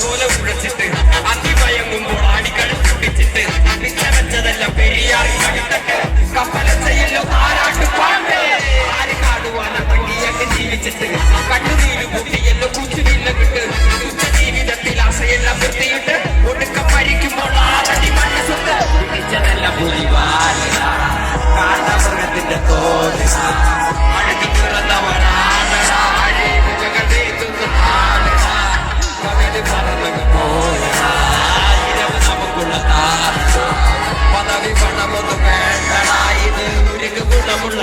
പോലെ ഉഴച്ചിട്ട് അതിമയങ്ങുമ്പോൾ ആടികൾ കുടിച്ചിട്ട് പിച്ച വെച്ചതെല്ലാം പെരിയാറി കണ്ടിട്ട് കപ്പലച്ചയിലോ താരാട്ട് പാട്ട് ആര് കാടുവാന പണ്ടിയൊക്കെ ജീവിച്ചിട്ട് കണ്ണുനീര് കൂട്ടിയെല്ലോ കുച്ചുവില്ല കിട്ട് ഉച്ച ജീവിതത്തിൽ ആശയെല്ലാം വൃത്തിയിട്ട് ഒടുക്കം മരിക്കുമ്പോൾ ആറടി മണ്ണ് സുത്ത് പിടിച്ചതെല്ലാം പുലിവാല കാട്ടമൃഗത്തിന്റെ തോട് അഴകി പിറന്നവനാണടാ അഴകുകളെ തുറന്നാണടാ കവിത് പറന്നു പോയടാ ഇരവ് നമുക്കുള്ള പദവി പണമൊന്നും വേണ്ടടാ ഇത് ഒരു ഗുണമുള്ള